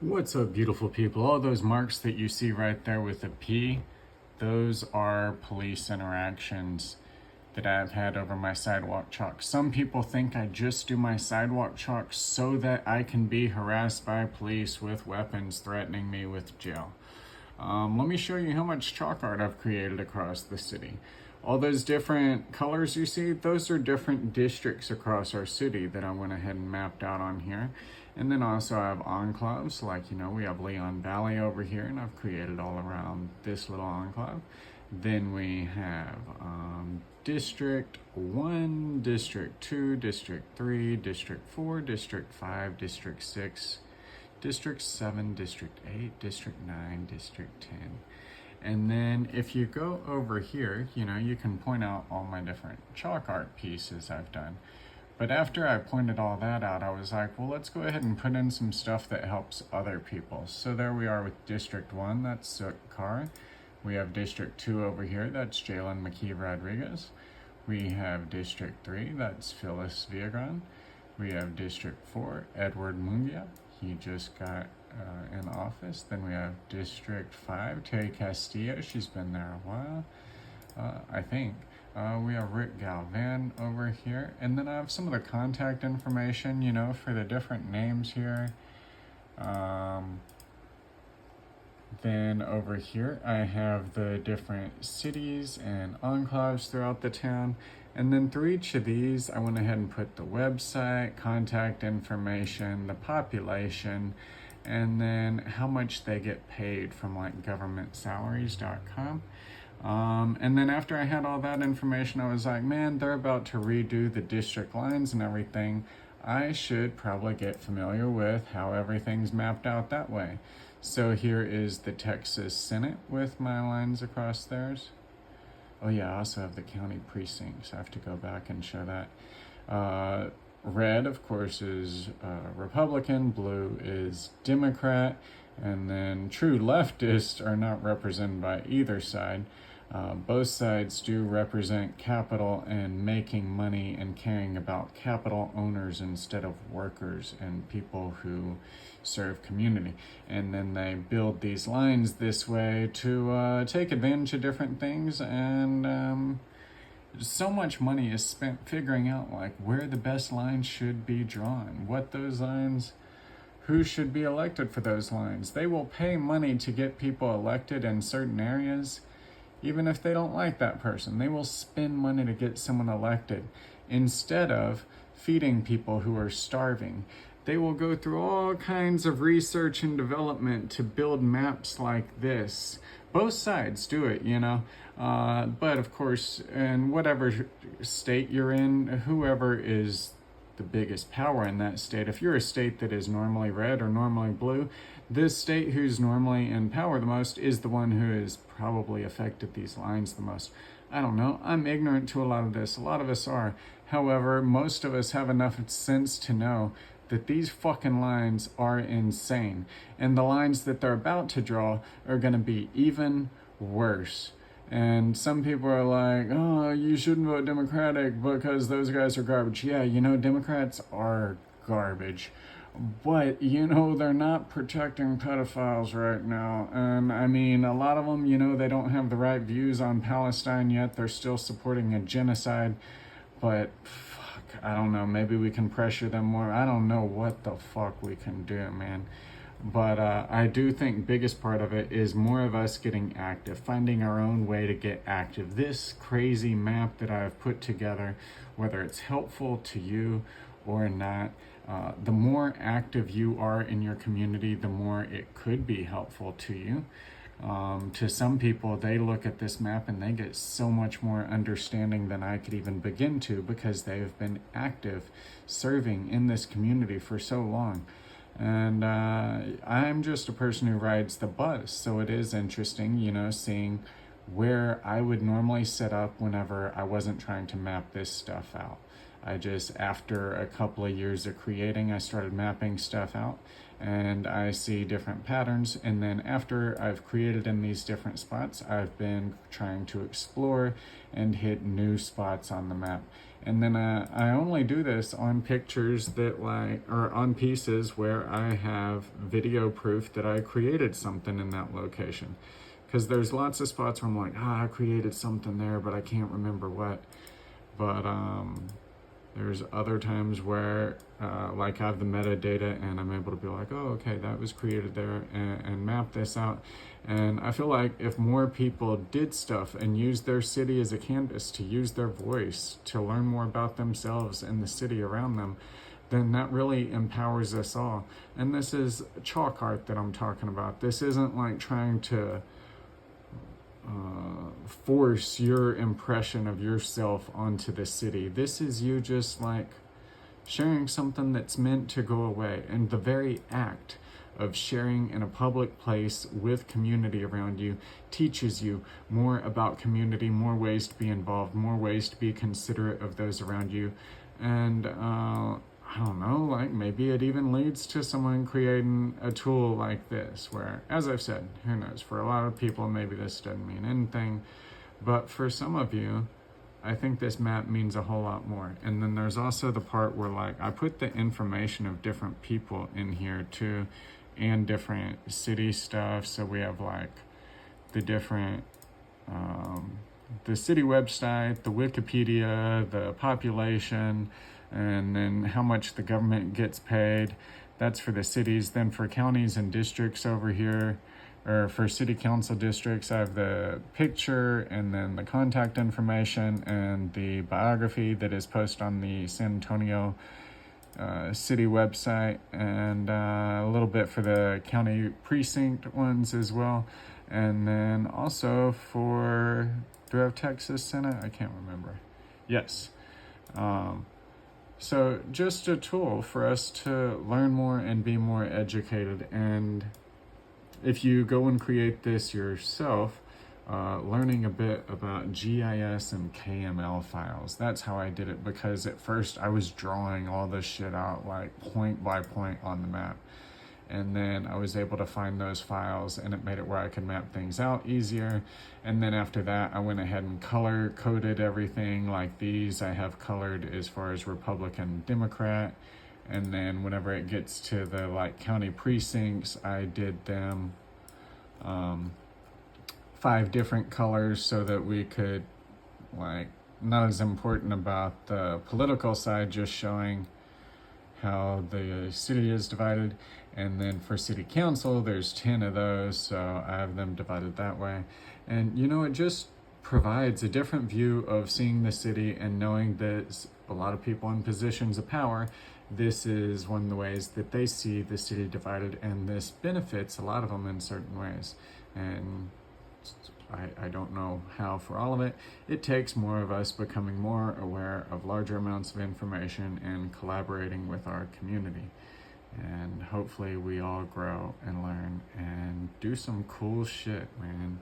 What's up, beautiful people? All those marks that you see right there with a P, those are police interactions that I've had over my sidewalk chalk. Some people think I just do my sidewalk chalk so that I can be harassed by police with weapons threatening me with jail. Let me show you how much chalk art I've created across the city. All those different colors you see, those are different districts across our city that I went ahead and mapped out on here. And then also I have enclaves, like, we have Leon Valley over here, and I've created all around this little enclave. Then we have District 1, District 2, District 3, District 4, District 5, District 6, District 7, District 8, District 9, District 10. And then if you go over here, you can point out all my different chalk art pieces I've done. But after I pointed all that out, I was like, well, let's go ahead and put in some stuff that helps other people. So there we are with District 1, that's Sook Carr. We have District 2 over here, that's Jalen McKee Rodriguez. We have District 3, that's Phyllis Viagran. We have District 4, Edward Mungia. He just got in office. Then we have District 5, Terry Castillo. She's been there a while, I think. We have Rick Galvan over here. And then I have some of the contact information, for the different names here. Then over here, I have the different cities and enclaves throughout the town. And then through each of these, I went ahead and put the website, contact information, the population, and then how much they get paid from like governmentsalaries.com. And then after I had all that information, I was like, man, they're about to redo the district lines and everything. I should probably get familiar with how everything's mapped out that way. So here is the Texas Senate with my lines across theirs. Oh yeah, I also have the county precincts. I have to go back and show that. Red, of course, is Republican. Blue is Democrat. And then true leftists are not represented by either side. Both sides do represent capital and making money and caring about capital owners instead of workers and people who serve community. And then they build these lines this way to take advantage of different things, and so much money is spent figuring out like where the best lines should be drawn, what those lines, who should be elected for those lines. They will pay money to get people elected in certain areas, even if they don't like that person. They will spend money to get someone elected instead of feeding people who are starving. They will go through all kinds of research and development to build maps like this. Both sides do it, but of course, in whatever state you're in, whoever is the biggest power in that state, if you're a state that is normally red or normally blue, this state who's normally in power the most is the one who has probably affected these lines the most. I don't know. I'm ignorant to a lot of this. A lot of us are. However, most of us have enough sense to know that these fucking lines are insane. And the lines that they're about to draw are going to be even worse. And some people are like, oh, you shouldn't vote Democratic because those guys are garbage. Yeah, Democrats are garbage. But, they're not protecting pedophiles right now. And I mean, a lot of them, they don't have the right views on Palestine yet. They're still supporting a genocide. But I don't know, maybe we can pressure them more. I don't know what the fuck we can do, man. But I do think biggest part of it is more of us getting active, finding our own way to get active. This crazy map that I've put together, whether it's helpful to you or not, the more active you are in your community, the more it could be helpful to you. To some people, they look at this map and they get so much more understanding than I could even begin to, because they've been active serving in this community for so long. And I'm just a person who rides the bus, so it is interesting, seeing where I would normally set up whenever I wasn't trying to map this stuff out. I just, after a couple of years of creating, I started mapping stuff out and I see different patterns. And then after I've created in these different spots, I've been trying to explore and hit new spots on the map. And then I only do this on pictures that or on pieces where I have video proof that I created something in that location. Because there's lots of spots where I'm like, I created something there, but I can't remember what. But there's other times where I have the metadata and I'm able to be like, oh, okay, that was created there, and map this out. And I feel like if more people did stuff and used their city as a canvas to use their voice, to learn more about themselves and the city around them, then that really empowers us all. And this is chalk art that I'm talking about. This isn't like trying to force your impression of yourself onto the city. This is you just like sharing something that's meant to go away. And the very act of sharing in a public place with community around you teaches you more about community, more ways to be involved, more ways to be considerate of those around you. And I don't know, like maybe it even leads to someone creating a tool like this where, as I've said, who knows, for a lot of people maybe this doesn't mean anything, but for some of you, I think this map means a whole lot more. And then there's also the part where I put the information of different people in here too, and different city stuff. So we have the different, the city website, the Wikipedia, the population, and then how much the government gets paid. That's for the cities. Then for counties and districts over here, or for city council districts, I have the picture and then the contact information and the biography that is posted on the San Antonio city website, and a little bit for the county precinct ones as well. And then also for, do I have Texas Senate? I can't remember. Yes. So just a tool for us to learn more and be more educated. And if you go and create this yourself, learning a bit about GIS and KML files. That's how I did it, because at first I was drawing all this shit out point by point on the map. And then I was able to find those files, and it made it where I could map things out easier. And then after that, I went ahead and color coded everything. Like these I have colored as far as Republican, Democrat. And then whenever it gets to the county precincts, I did them 5 different colors so that we could not as important about the political side, just showing how the city is divided. And then for city council, there's 10 of those, so I have them divided that way. And it just provides a different view of seeing the city and knowing that a lot of people in positions of power, this is one of the ways that they see the city divided, and this benefits a lot of them in certain ways. And I don't know how for all of it. It takes more of us becoming more aware of larger amounts of information and collaborating with our community. And hopefully we all grow and learn and do some cool shit, man.